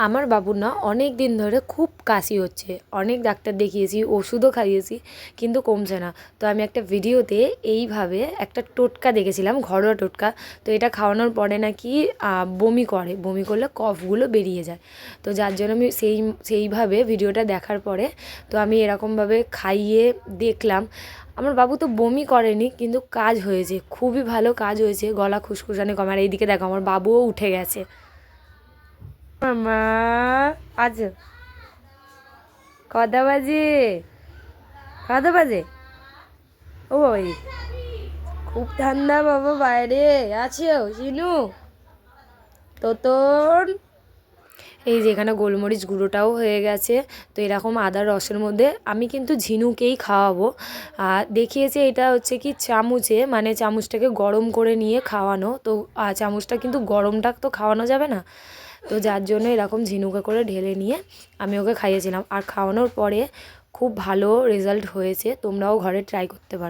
আমার বাবুর না অনেক দিন ধরে খুব কাশি হচ্ছে, অনেক ডাক্তার দেখিয়েছি, ওষুধও খাইয়েছি, কিন্তু কমছে না। তো আমি একটা ভিডিওতে এইভাবে একটা টোটকা দেখেছিলাম, ঘরোয়া টোটকা। তো এটা খাওয়ানোর পরে নাকি বমি করে, বমি করলে কফগুলো বেরিয়ে যায়। তো যার জন্য আমি সেইভাবে ভিডিওটা দেখার পরে তো আমি এরকমভাবে খাইয়ে দেখলাম। আমার বাবু তো বমি করেনি, কিন্তু কাজ হয়েছে, খুবই ভালো কাজ হয়েছে, গলা খুসখুসানি কমে। আর এইদিকে দেখো আমার বাবুও উঠে গেছে। মামা আজ কটা বাজে? কটা বাজে? ওই খুব ঠান্ডা বাবা, বাইরে আছো চিনু? তোতন এই যে এখানে গোলমরিচ গুঁড়োটাও হয়ে গেছে। তো এরকম আদার রসের মধ্যে আমি কিন্তু ঝিনুকেই খাওয়াবো। দেখিয়েছে এটা হচ্ছে কি চামচে, মানে চামচটাকে গরম করে নিয়ে খাওয়ানো। তো চামচটা কিন্তু গরমটা তো খাওয়ানো যাবে না, তো যার জন্য এরকম ঝিনুকে করে ঢেলে নিয়ে আমি ওকে খাইয়েছিলাম। আর খাওয়ানোর পরে খুব ভালো রেজাল্ট হয়েছে, তোমরাও ঘরে ট্রাই করতে পারো।